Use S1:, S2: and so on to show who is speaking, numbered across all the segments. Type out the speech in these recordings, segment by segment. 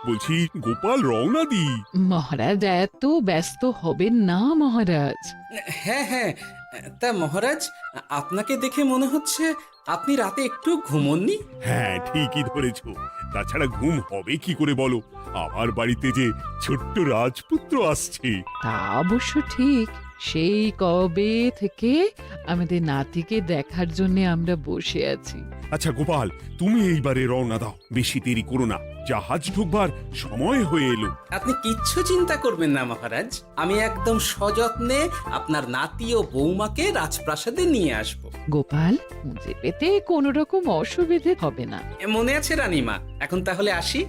S1: বলছি গোপাল রওনা দি।
S2: মহারাজ এত ব্যস্ত হবেন না মহারাজ।
S3: হ্যাঁ হ্যাঁ, তা মহারাজ, আপনাকে দেখে মনে হচ্ছে আপনি রাতে একটু ঘুমোননি।
S1: হ্যাঁ ঠিকই ধরেছ, তাছাড়া ঘুম হবে কি করে বলো, আমার বাড়িতে যে ছোট্ট রাজপুত্র আসছে।
S2: তা অবশ্য ঠিক, সেই কবে থেকে আমাদের নাতিকে দেখার জন্য আমরা বসে আছি।
S1: আচ্ছা গোপাল, তুমি এইবারে রওনা দাও, বেশি দেরি করো না, জাহাজ ঢুকবার সময় হয়ে এলো।
S3: আপনি কিচ্ছু চিন্তা করবেন না মহারাজ, আমি একদম সযত্নে আপনার নাতি ও বৌমাকে রাজপ্রাসাদে নিয়ে আসব।
S2: গোপাল, খুঁজে পেতে কোনো রকম অসুবিধে হবে না।
S3: মনে আছে রানীমা? এখন তাহলে আসি।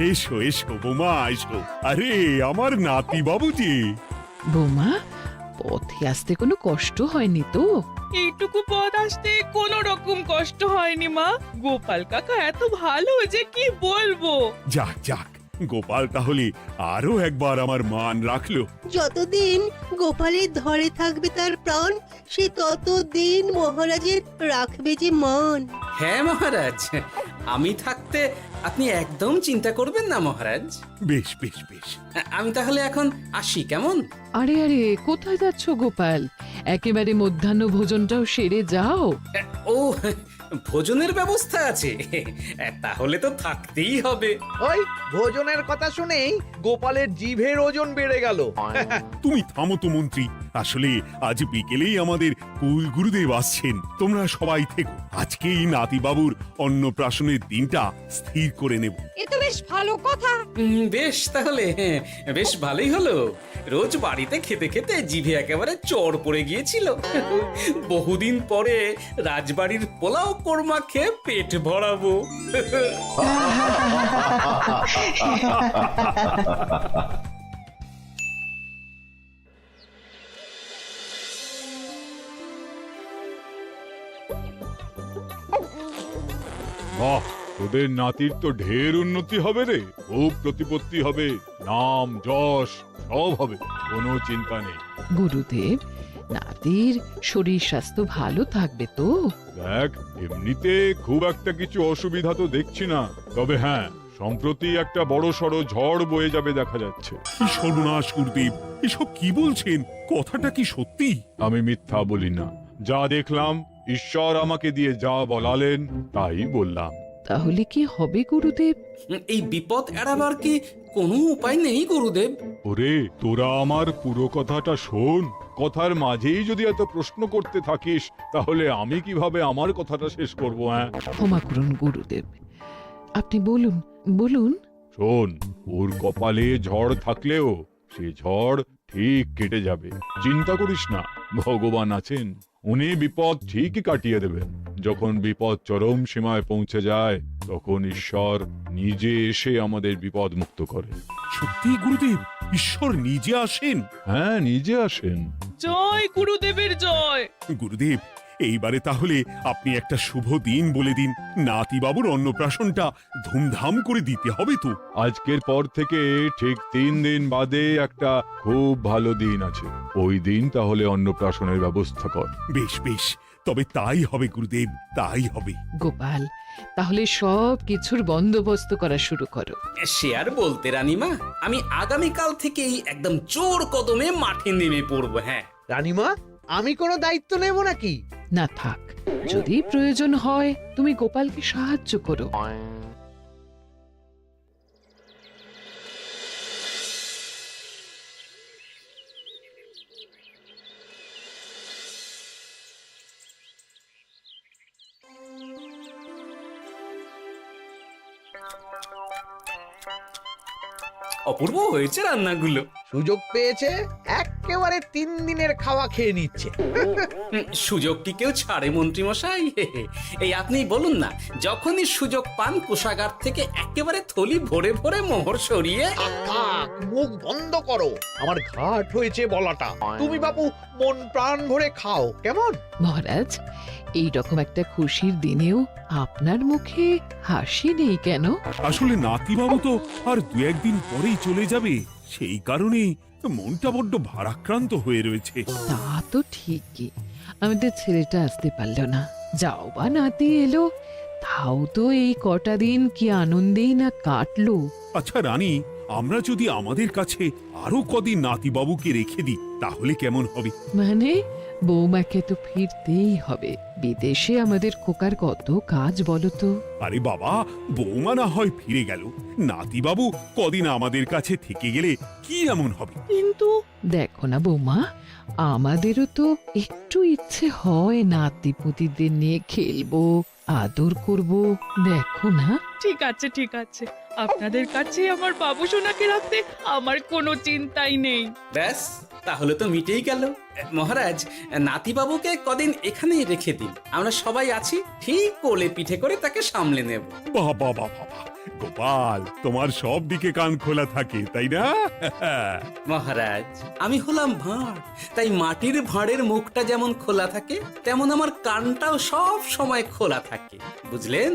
S1: এসো এসো বোমা এসো, আরে আমার নাতি বাবু যে।
S2: বৌমা, পথে আসতে কোনো কষ্ট হয়নি তো?
S4: এইটুকু পথ আসতে কোনো রকম কষ্ট হয়নি মা। গোপাল কাকা এত ভালো যে কি বলবো।
S1: যাক যাক, গোপাল তাহলে আরো একবার আমার মান রাখলো।
S5: যতদিন গোপালের ধরে থাকবে তার প্রাণ, সে ততদিন মহারাজের রাখবে যে মান।
S3: হ্যাঁ মহারাজ, আমি থাকতে আপনি একদম চিন্তা করবেন না মহারাজ।
S1: বেশ বেশ বেশ।
S3: আমি তাহলে এখন আসি, কেমন?
S2: আরে আরে, কোথায় যাচ্ছ গোপাল? একেবারে মধ্যাহ্ন ভোজনটাও সেরে যাও।
S3: ও, ভোজনের ব্যবস্থা আছে? তাহলে তো থাকতেই হবে।
S6: ওই ভোজনের কথা শুনেই গোপালের জিভের ওজন বেড়ে গেল।
S1: তুমি থামো তো মন্ত্রী, আসলে আজ বিকেলেই আমাদের কুল গুরুদেব আসছেন, তোমরা সবাই থেকো, আজকেই নাতিবাবুর অন্নপ্রাশনের দিনটা স্থির করে নেব।
S7: এ তো বেশ ভালো কথা।
S3: বেশ তাহলে, বেশ ভালোই হলো। রোজ বাড়িতে খেতে খেতে জিভে একেবারে চড় পড়ে গিয়েছিল। বহুদিন পরে রাজবাড়ির পোলাও কোরমা খেয়ে পেট ভরাবো।
S8: বাহ, তোদের নাতির তো ঢের উন্নতি হবে রে, খুব প্রতিপত্তি হবে, নাম যশ সব হবে, কোনো চিন্তা নেই।
S2: গুরুদেব, নাতির শরীর স্বাস্থ্য ভালো থাকবে তো?
S8: দেখ, এমনিতে খুব একটা কিছু অসুবিধা তো দেখছি না, তবে হ্যাঁ, সম্প্রতি একটা বড় সড় ঝড় বয়ে যাবে দেখা যাচ্ছে।
S1: কি সর্বনাশ গুরুদেব, এসব কি বলছেন, কথাটা কি সত্যি?
S8: আমি মিথ্যা বলি না, যা দেখলাম, ঈশ্বর আমাকে দিয়ে যা বলালেন তাই বললাম।
S2: তাহলে কি হবে গুরুদেব?
S3: এই বিপদ এড়াবার কি কোনো উপায় নেই গুরুদেব?
S8: ওরে, তোরা আমার পুরো কথাটা শোন, কথার মাঝেই যদি এত প্রশ্ন করতে থাকিস তাহলে আমি কিভাবে আমার কথাটা শেষ করব? হ্যাঁ,
S2: ক্ষমা করুন গুরুদেব, আপনি বলুন বলুন।
S8: শোন, ওর কপালে ঝড় থাকলেও সে ঝড় ঠিক কেটে যাবে, চিন্তা করিস না, ভগবান আছেন, উনি বিপদ ঠিকই কাটিয়ে দেবেন। যখন বিপদ চরম সীমায় পৌঁছে যায় তখন ঈশ্বর নিজে এসে আমাদের বিপদ মুক্ত করে।
S1: সত্যি গুরুদেব, ঈশ্বর নিজে আসেন?
S8: হ্যাঁ, নিজে আসেন।
S4: জয় গুরুদেবের জয়।
S1: গুরুদেব, এইবারে তাহলে আপনি একটা শুভ দিন বলে দিন, নাতিবাবুর অন্নপ্রাশনটা ধুমধাম করে দিতে হবে তো।
S8: আজকের পর থেকে ঠিক 3 দিন বাদে একটা খুব ভালো দিন আছে, ওই দিন তাহলে অন্নপ্রাশনের ব্যবস্থা কর।
S1: বেশ বেশ, তবে তাই হবে গুরুদেব, তাই হবে।
S2: গোপাল, তাহলে সব কিছুর বন্দোবস্ত করা শুরু করো।
S3: সে আর বলতে রানীমা, আমি আগামীকাল থেকেই একদম জোর কদমে মাঠে নেমে পড়বো। হ্যাঁ
S6: রানীমা, আমি কোনো দায়িত্ব নেব নাকি?
S2: না থাক, যদি প্রয়োজন হয় তুমি গোপালকে সাহায্য করো।
S3: অপূর্ব হয়েছে রান্নাগুলো।
S6: সুযোগ পেয়েছে একেবারে 3 দিনের খাওয়া খেয়ে নিচ্ছে।
S3: সুযোগ কি কেউ ছাড়ে মন্ত্রী মশাই? এই আপনি বলুন না, যখনই সুযোগ পান কোষাগার থেকে একেবারে থলি ভরে ভরে মোহর সরিয়ে।
S6: থাক, মুখ বন্ধ করো, আমার ঘাট হয়েছে বলাটা। তুমি বাপু মন প্রাণ ভরে খাও, কেমন?
S2: মহারাজ, এই রকম একটা খুশির দিনেও আপনার মুখে হাসি নেই কেন?
S1: আসলে নাতিবাবু তো আর 2-1 দিন পরেই চলে যাবে, সেই কারণেই মনটা বড্ড ভারাক্রান্ত হয়ে রয়েছে।
S2: তা তো ঠিকই, আমাদের ছেলেটা আসতে পারলো না, যাও বা নাতি এলো, তাও তো এই কটা দিন কি আনন্দেই না কাটলো।
S1: আচ্ছা রানী, আমরা যদি আমাদের কাছে আরো কদিন নাতিবাবুকে রেখে দিই তাহলে কেমন হবে?
S2: মানে বৌমাকে তো ফিরতেই হবে, বিদেশে আমাদের খোকার কত কাজ বলো তো।
S1: আরে বাবা, বৌমা না হয় ফিরে গেল, নাতিবাবু কদিন আমাদের কাছে থেকে গেলে কি এমন হবে?
S4: কিন্তু
S2: দেখো না বৌমা, আমাদেরও তো একটু ইচ্ছে হয় নাতিপুতিদের নিয়ে খেলবো, আদর করব, দেখো না।
S4: ঠিক আছে ঠিক আছে, আপনাদের কাছে আমার বাবু সোনাকে রাখতে আমার কোনো চিন্তাই নেই।
S3: ব্যাস, তাহলে তো মিটেই গেল। মহারাজ, নাতিবাবুকে কদিন এখানেই রেখে দিন, আমরা সবাই আছি, ঠিক কোলে পিঠে করে তাকে সামলে নেব।
S1: বাবা বাবা বাবা, গোপাল তোমার সব দিকে কান খোলা থাকে তাই না?
S3: মহারাজ, আমি হলাম ভাঁড়, তাই মাটির ভাঁড়ের মুখটা যেমন খোলা থাকে তেমন আমার কানটাও সব সময় খোলা থাকে, বুঝলেন?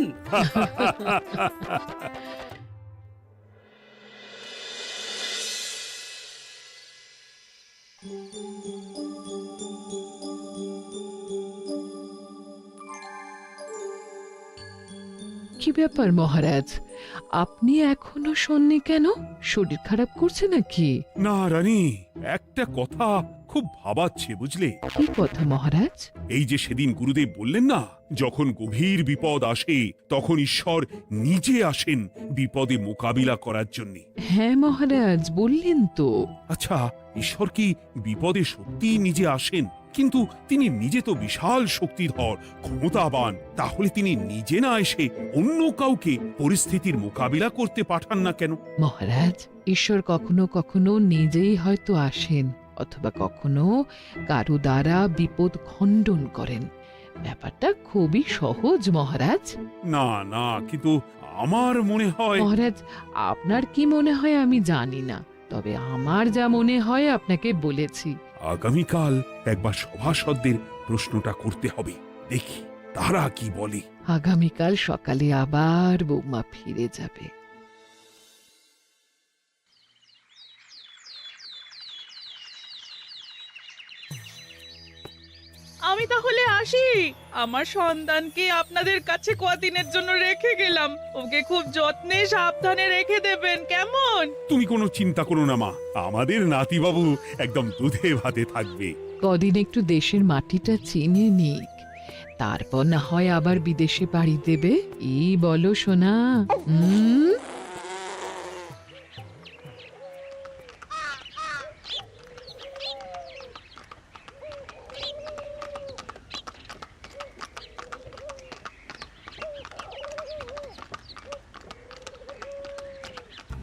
S2: কি ব্যাপার মহারাজ, আপনি এখনো শোননি কেন? শরীর খারাপ করছে নাকি?
S1: না রানী, একটা কথা খুব ভাবাচ্ছে বুঝলে।
S2: কি কথা মহারাজ?
S1: এই যে সেদিন গুরুদেব বললেন না, যখন গভীর বিপদ আসে তখন ঈশ্বর নিজে আসেন বিপদে মোকাবিলা করার জন্য।
S2: হ্যাঁ মহারাজ, বললেন তো।
S1: আচ্ছা, ঈশ্বর কি বিপদে সত্যিই নিজে আসেন? কিন্তু তিনি নিজে তো বিশাল শক্তিধর, ক্ষমতাবান, তাহলে তিনি নিজে না এসে অন্য কাউকে পরিস্থিতির মোকাবিলা করতে পাঠান না কেন?
S2: মহারাজ, ঈশ্বর কখনো কখনো নিজেই হয়তো আসেন, অথবা কখনো কারো দ্বারা বিপদ খণ্ডন করেন। ব্যাপারটা খুবই সহজ মহারাজ।
S1: না না, কিন্তু আমার মনে হয়।
S2: মহারাজ, আপনার কি মনে হয় আমি জানি না, তবে আমার যা মনে হয় আপনাকে বলেছি।
S1: আগামীকাল একবার সভাসদদের প্রশ্নটা করতে হবে, দেখি তারা কি বলে।
S2: আগামীকাল সকালে আবার বৌমা ফিরে যাবে।
S4: আমি তাহলে আসি, আমার সন্তানকে আপনাদের কাছে কদিনের জন্য রেখে গেলাম, ওকে খুব যত্নে সাবধানে রেখে দেবেন, কেমন?
S1: তুমি কোনো চিন্তা করো না মা, আমাদের নাতিবাবু একদম দুধে ভাতে থাকবে।
S2: কদিন একটু দেশের মাটিটা চিনে নিক, তারপর না হয় আবার বিদেশে পাড়ি দেবে। এই বলো সোনা।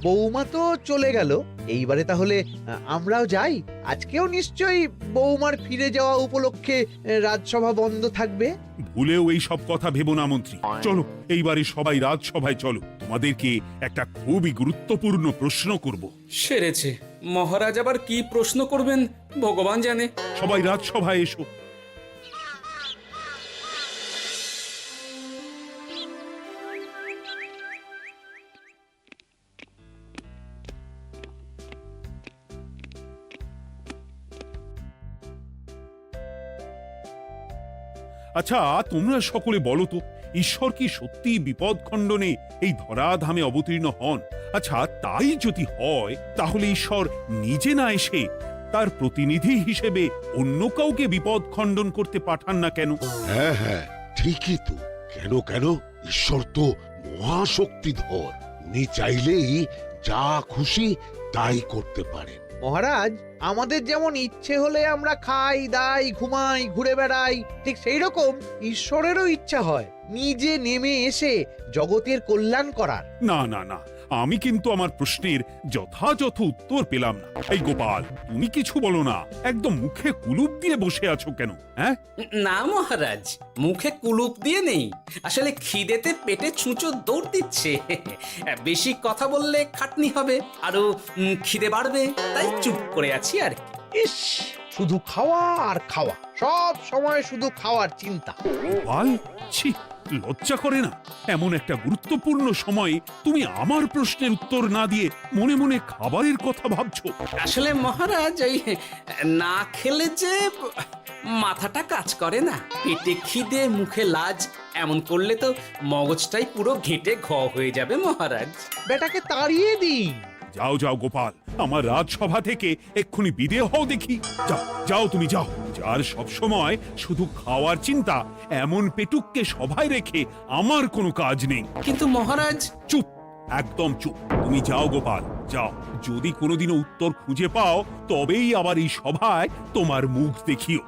S6: বৌমা তো চলে গেল, এইবারে তাহলে আমরাও যাই। আজকেও নিশ্চয়ই বৌমার ফিরে যাওয়া উপলক্ষে রাজসভা বন্ধ থাকবে।
S1: ভুলেও এই সব কথা ভেবো না মন্ত্রী, চলো এইবারে সবাই রাজসভায় চলো, তোমাদেরকে একটা খুবই গুরুত্বপূর্ণ প্রশ্ন করব।
S3: সেরেছে, মহারাজ আবার কি প্রশ্ন করবেন ভগবান জানে।
S1: সবাই রাজসভায় এসো। আচ্ছা, তোমরা সকলে বলো তো, ঈশ্বর কি সত্যি বিপদ খণ্ডনে এই ধরাধামে অবতীর্ণ হন? আচ্ছা, তাই যদি হয় তাহলে ঈশ্বর নিজে না এসে তার প্রতিনিধি হিসেবে অন্য কাউকে বিপদ খণ্ডন করতে পাঠান না কেন?
S7: হ্যাঁ হ্যাঁ, ঠিকই তো। কেন কেন, ঈশ্বর তো মহাশক্তিধর, উনি চাইলেই যা খুশি তাই করতে পারেন।
S6: মহারাজ, আমাদের যেমন ইচ্ছে হলে আমরা খাই দাই ঘুমাই ঘুরে বেড়াই, ঠিক সেই রকম ঈশ্বরেরও ইচ্ছা হয় নিজে নেমে এসে জগতের কল্যাণ করার।
S1: না না না, আমি কিন্তু আমার প্রশ্নের যথাযথ উত্তর পেলাম না। এই গোপাল, তুমি কিছু বলো না, একদম মুখে কুলুপ দিয়ে বসে আছো কেন? হ্যাঁ,
S3: না মহারাজ, মুখে কুলুপ দিয়ে নেই, আসলে খিদেতে পেটে ছুঁচো দৌড় দিচ্ছে। বেশি কথা বললে খাটনি হবে, আরো খিদে বাড়বে, তাই চুপ করে আছি আর কি।
S6: ইস, শুধু খাওয়া আর খাওয়া, সব সময় শুধু খাওয়ার চিন্তা।
S1: গোপাল, ছি, লজ্জা করে না? এমন একটা গুরুত্বপূর্ণ সময়ে তুমি আমার প্রশ্নের উত্তর না দিয়ে মনে মনে খাবারের কথা ভাবছো।
S3: আসলে মহারাজ, ওই না খেলে যে মাথাটা কাজ করে না, পেটে খিদে মুখে লাজ, এমন করলে তো মগজটাই পুরো ঘেঁটে ঘ হয়ে যাবে মহারাজ।
S6: বেটাকে তাড়িয়ে দিন।
S1: যাও যাও গোপাল, আমার রাজসভা থেকে এক্ষুনি বিদেয় হও দেখি। যাও যাও, তুমি যাও। যার সব সময় শুধু খাওয়ার চিন্তা, এমন পেটুককে সভায় রেখে আমার কোনো কাজ নেই।
S3: কিন্তু মহারাজ,
S1: চুপ, একদম চুপ। তুমি যাও গোপাল, যাও। যদি কোনোদিনও উত্তর খুঁজে পাও, তবেই আবার এই সভায় তোমার মুখ দেখিও।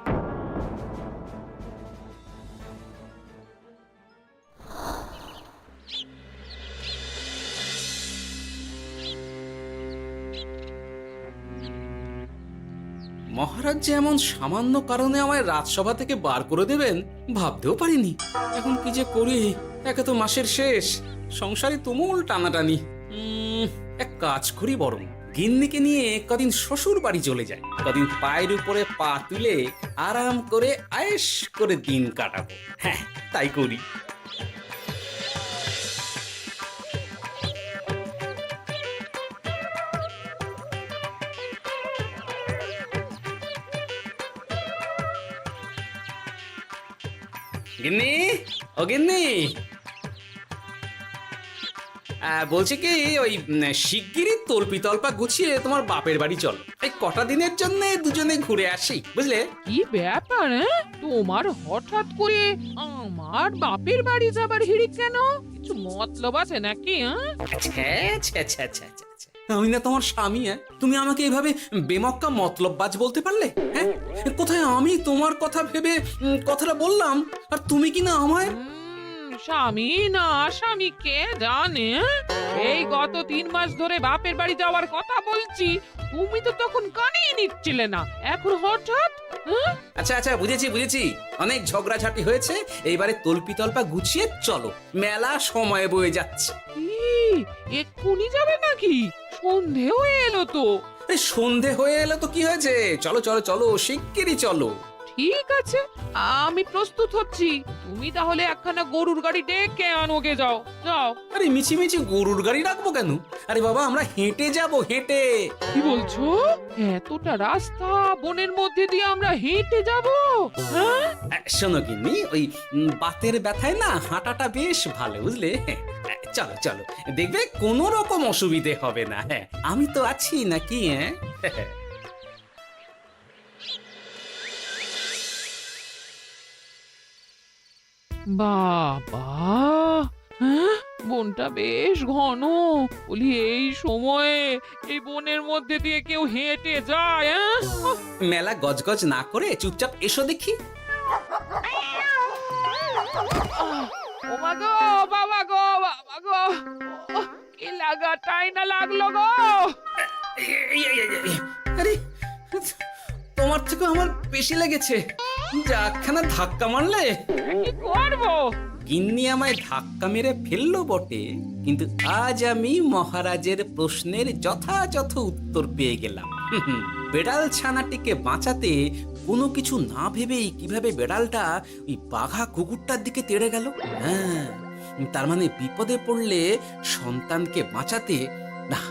S3: মহারাজ যে এমন সামান্য কারণে আমায় রাজসভা থেকে বার করে দেবেন ভাবতেও পারিনি। এখন কি যে করি, একে তো মাসের শেষ, সংসারে তুমুল টানাটানি। এক কাজ করি বরং, গিন্নিকে নিয়ে কদিন শ্বশুর বাড়ি চলে যায়, কদিন পায়ের উপরে পা তুলে আরাম করে আয়েশ করে দিন কাটাবো। হ্যাঁ, তাই করি। গিন্নি, ও গিন্নি, বলছি কি, ওই শিগগিরই তল্পি তল্পা গুছিয়ে তোমার বাপের বাড়ি চল। এই কটা দিনের জন্য দুজনে ঘুরে আসি, বুঝলে?
S2: কি ব্যাপার? তোমার হঠাৎ করে আমার বাপের বাড়ি যাবার হিড়িক কেন? কিছু মতলব আছে নাকি?
S3: আমি না তোমার স্বামী? তুমি আমাকে এইভাবে বেমক্কা মতলববাজ বলতে পারলে? হ্যাঁ, কোথায় আমি তোমার কথা ভেবে কথাটা বললাম, আর তুমি কি না আমায়
S2: স্বামী না স্বামী কে জানে? এই গত 3 মাস ধরে বাপের বাড়ি যাওয়ার কথা বলছি, তুমি তো তখন কানেই নিচ্ছিলে না, এখন হঠাৎ?
S3: আচ্ছা আচ্ছা, বুঝেছি, অনেক ঝগড়াঝাটি হয়েছে, এইবারে তল্পি তল্পা গুছিয়ে চলো, মেলা সময় বয়ে যাচ্ছে।
S2: কি এক্ষুনি যাবে নাকি? সন্ধে হয়ে এলো তো।
S3: সন্ধে হয়ে এলো তো কি হয়েছে, চলো চলো চলো, শিগগিরই চলো।
S2: ঠিক আছে, আমি প্রস্তুত হচ্ছি। তুমি তাহলে একখানা গরুর গাড়ি ডেকে আনোগে, যাও যাও।
S3: আরে মিছিমিছি গরুর গাড়ি রাখবো কেন? আরে বাবা, আমরা হেঁটে যাবো, হেঁটে।
S2: কি বলছো? এতটা রাস্তা বনের মধ্যে দিয়ে আমরা হেঁটে যাব?
S3: শোনো গিন্নি, ওই বাতের ব্যথায় না হাঁটাটা বেশ ভালো, বুঝলে? চলো চলো, দেখবে কোনো রকম অসুবিধে হবে না। হ্যাঁ, আমি তো আছি নাকি? হ্যাঁ,
S2: বাবা, বনটা বেশ ঘন। বলি, এই সময়ে এই বনের মধ্যে দিয়ে কেউ হেঁটে যায়?
S3: মেলা গজগজ না করে চুপচাপ এসো দেখি।
S2: ও মা গো, বাবা গো, বাবা গো, কি লাগাটাই না লাগলো গো।
S3: আরে, তোমার থেকে আমার বেশি লেগেছে, যাখানা ধাক্কা মারলে।
S2: কি করবো?
S3: গিন্নি আমায় ধাক্কা মেরে ফেললো বটে, কিন্তু আজ আমি মহারাজের প্রশ্নের যথাযথ উত্তর পেয়ে গেলাম। বেড়াল ছানাটিকে বাঁচাতে কোনো কিছু না ভেবেই কিভাবে বেড়ালটা ওই বাঘা কুকুরটার দিকে তেড়ে গেল। হ্যাঁ, তার মানে বিপদে পড়লে সন্তানকে বাঁচাতে না,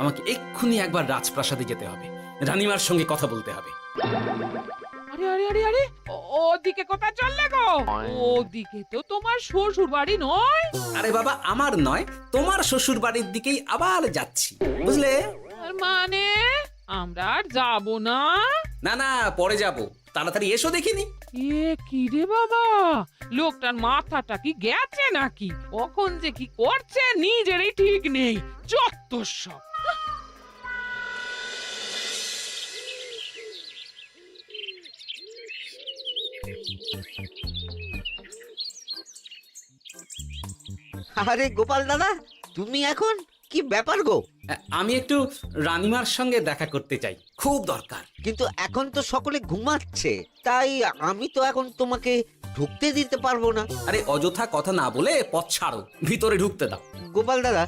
S3: আমাকে এক্ষুনি একবার রাজপ্রাসাদে যেতে হবে, রানীমার সঙ্গে কথা বলতে হবে।
S2: আরে আরে আরে আরে, ওদিকে কোথায় চললে গো? ওদিকে তো তোমার শ্বশুর বাড়ি নয়?
S3: আরে বাবা, আমার নয়, তোমার শ্বশুর বাড়ির দিকেই আবার যাচ্ছি, বুঝলে?
S2: আর মানে আমরা আর যাবো না?
S3: না না, পরে যাব, তাড়াতাড়ি এসো দেখিনি।
S2: এ কি রে বাবা, লোকটার মাথাটা কি গেছে নাকি? কখন যে কি করছে নিজেরই ঠিক নেই, যত সব।
S9: আরে গোপাল দাদা, তুমি এখন কি ব্যাপার গো?
S3: আমি একটু রানীমার সঙ্গে দেখা করতে চাই, খুব দরকার।
S9: কিন্তু এখন তো সকলে ঘুমাচ্ছে, তাই আমি তো এখন তোমাকে ঢুকতে দিতে পারবো না।
S3: আরে অযথা কথা না বলে পথ ছাড়ো, ভিতরে ঢুকতে দাও।
S9: গোপাল দাদা,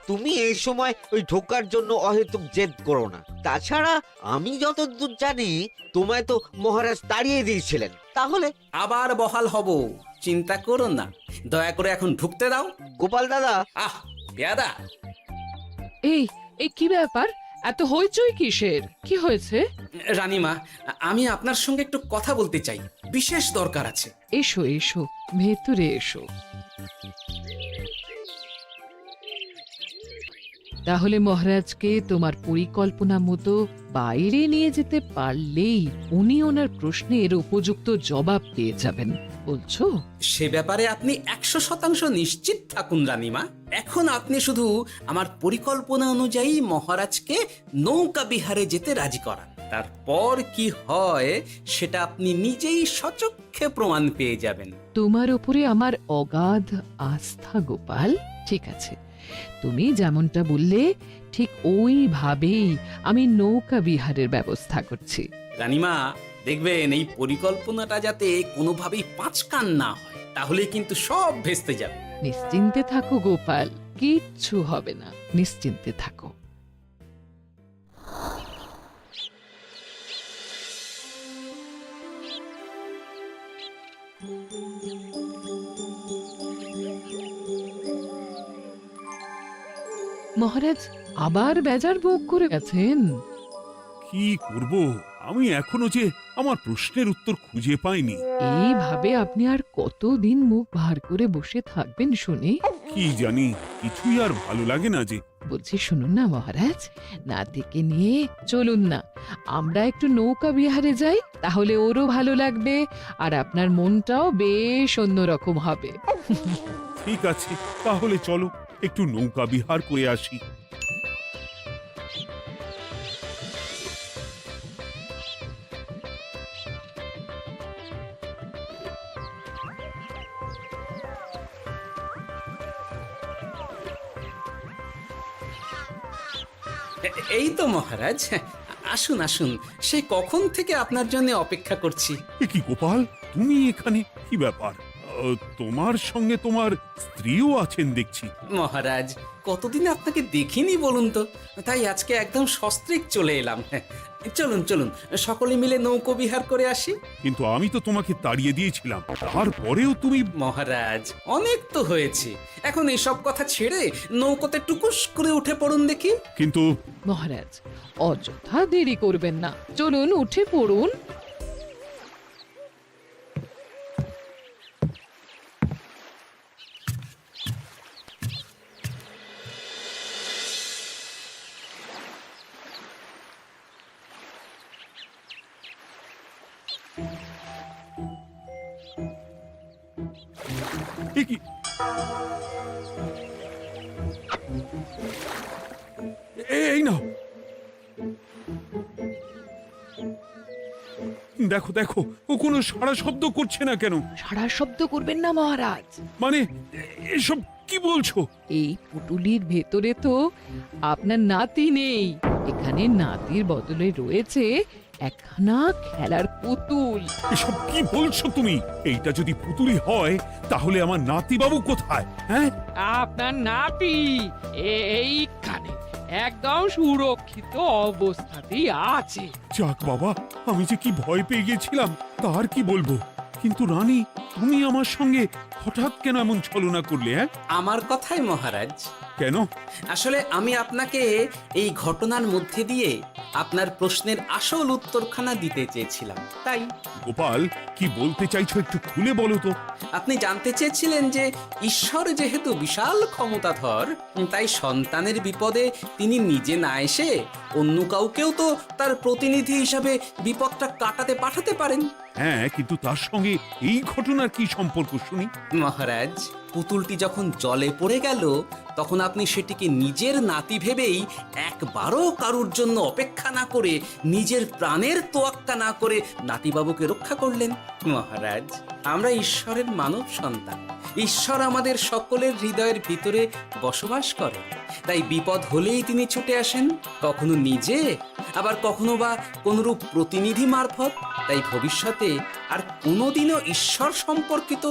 S9: তুমি এই সময় ওই ঢোকার জন্য অহেতুক জেদ করো না। তাছাড়া আমি যতদূর জানি তোমায় তো মহারাজ তাড়িয়ে দিয়েছিলেন। তাহলে
S3: আবার বহাল হব, চিন্তা করো না। দয়া করে এখন ঢুকতে দাও।
S9: গোপাল দাদা,
S3: আহ পেয়াদা,
S2: এই এই কি ব্যাপার? এত হইচই কিসের? কি হয়েছে?
S3: রানীমা, আমি আপনার সঙ্গে একটু কথা বলতে চাই, বিশেষ দরকার আছে।
S2: এসো এসো, ভেতরে এসো। তাহলে মহারাজকে তোমার পরিকল্পনা মতো বাইরে নিয়ে যেতে পারলেই উনি ওনার প্রশ্নের উপযুক্ত জবাব পেয়ে যাবেন, বলছো?
S3: সে ব্যাপারে আপনি 100% নিশ্চিত থাকুন রানীমা। এখন আপনি শুধু আমার পরিকল্পনা অনুযায়ী মহারাজকে নৌকা বিহারে যেতে রাজি করান। তারপর কি হয় সেটা আপনি নিজেই সচক্ষে প্রমাণ পেয়ে যাবেন।
S2: তোমার উপরে আমার অগাধ আস্থা গোপাল। ঠিক আছে, তুমি যেমনটা বললে ঠিক ওইভাবেই আমি নৌকা বিহারের ব্যবস্থা করছি।
S3: রানীমা, দেখবেন এই পরিকল্পনাটা যাতে কোনোভাবেই পাঁচকান না হয়, তাহলে কিন্তু সব ভেস্তে যাবে।
S2: নিশ্চিন্তে থাকো গোপাল, কিচ্ছু হবে না, নিশ্চিন্তে থাকো। মহারাজ আবার বেজার ভোগ করে গেছেন।
S1: কি করব, আমি এখনো যে আমার প্রশ্নের উত্তর খুঁজে পাইনি।
S2: এইভাবে আপনি আর কতদিন মুখ ভার করে বসে থাকবেন শুনে?
S1: কি জানি, কিছুই আর ভালো লাগে না যে।
S2: বলছি শুনুন না মহারাজ, নাতিকে নিয়ে চলুন না, আমরা একটু নৌকা বিহারে যাই, তাহলে ওরও ভালো লাগবে আর আপনার মনটাও বেশ অন্যরকম হবে।
S1: ঠিক আছে, তাহলে চলো একটু নৌকা বিহার করে আসি।
S3: এই তো মহারাজ, আসুন আসুন, সেই কখন থেকে আপনার জন্য অপেক্ষা করছি।
S1: এ কি গোপাল, তুমি এখানে? কি ব্যাপার? তোমার সঙ্গে তোমার স্ত্রীও আছেন দেখছি।
S3: মহারাজ, কতদিন আপনাকে দেখিনি বলুন তো, তাই আজকে একদম সস্ত্রীক চলে এলাম। চলুন চলুন, সকলে মিলে নৌকো বিহার করে আসি।
S1: কিন্তু আমি তো তোমাকে তাড়িয়ে দিয়েছিলাম, তারপরেও তুমি।
S3: মহারাজ, অনেক তো হয়েছে, এখন এসব কথা ছেড়ে নৌকোতে টুকুস করে উঠে পড়ুন দেখি।
S1: কিন্তু
S2: মহারাজ অযথা দেরি করবেন না, চলুন উঠে পড়ুন।
S1: এ কি? এই নাও, দেখো দেখো, ও কোনো সাড়া শব্দ করছে না কেন?
S2: সারা শব্দ করবেন না মহারাজ।
S1: মানে এসব কি বলছো?
S2: এই পুটুলির ভেতরে তো আপনার নাতি নেই, এখানে নাতির বদলে রয়েছে একখানা খেলার পুতুল।
S1: এসব কি বলছো তুমি? এইটা যদি পুতুলি হয় তাহলে আমার নাতিবাবু কোথায়? হ্যাঁ,
S10: আপনার নাতি এইখানে একদম সুরক্ষিত অবস্থাতেই আছে।
S1: যাক বাবা, আমি যে কি ভয় পেয়ে গেছিলাম তার কি বলবো। কিন্তু রানী, তুমি আমার সঙ্গে হঠাৎ কেন এমন ছলনা করলে? হ্যাঁ,
S3: আমার কথাই মহারাজ।
S1: কেন?
S3: আসলে আমি আপনাকে এই ঘটনার মধ্যে দিয়ে আপনার প্রশ্নের আসল উত্তরখানা দিতে চেয়েছিলাম, তাই।
S1: গোপাল, কি বলতে চাইছো একটু খুলে বলো তো।
S3: আপনি জানতে চেয়েছিলেন যে ঈশ্বর যেহেতু বিশাল ক্ষমতাধর, তাই সন্তানের বিপদে তিনি নিজে না এসে অন্য কাউকেও তো তার প্রতিনিধি হিসাবে বিপদটা কাটাতে পাঠাতে পারেন।
S1: হ্যাঁ, কিন্তু তার সঙ্গে এই ঘটনার কি সম্পর্ক শুনি?
S3: মহারাজ, পুতুলটি যখন জলে পড়ে গেল তখন আপনি সেটিকে নিজের নাতি ভেবেই একবারও কারুর জন্য অপেক্ষা না করে নিজের প্রাণের তোয়াক্কা না করে নাতিবাবুকে রক্ষা করলেন। মহারাজ, আমরা ঈশ্বরের মানব সন্তান। ঈশ্বর আমাদের সকলের হৃদয়ের ভিতরে বসবাস করে, তাই বিপদ হলেই তিনি ছুটে আসেন, কখনো নিজে, আবার কখনো বা কোনরূপ প্রতিনিধি মারফত। তাই ভবিষ্যতে আর কোনোদিনও ঈশ্বর সম্পর্কিত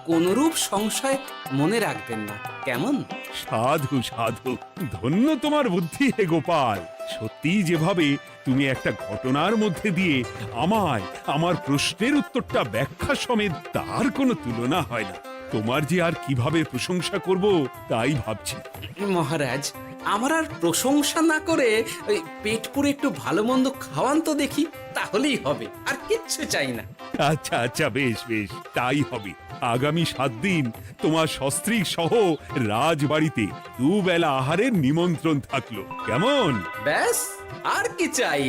S3: কোনরূপ সংশয় মনে রাখবেন না, কেমন?
S1: সাধু সাধু, ধন্য তোমার বুদ্ধি হে গোপাল। সত্যি যেভাবে তুমি একটা ঘটনার মধ্যে দিয়ে আমায় আমার প্রশ্নের উত্তরটা ব্যাখ্যা সমেত, তার কোনো তুলনা হয় না। তোমার যে আর কিভাবে প্রশংসা করব তাই ভাবছি।
S3: মহারাজ, আমার আর প্রশংসা না করে ওই পেট পুরে একটু ভালো মন্দ খাওয়ান তো দেখি, তাহলেই হবে, আর কিচ্ছু চাই না।
S1: আচ্ছা আচ্ছা, বেশ বেশ, তাই হবে। আগামী 7 দিন তোমার সস্ত্রীক সহ রাজবাড়িতে দুবেলা আহারের নিমন্ত্রণ থাকলো, কেমন?
S3: ব্যাস, আর কি চাই?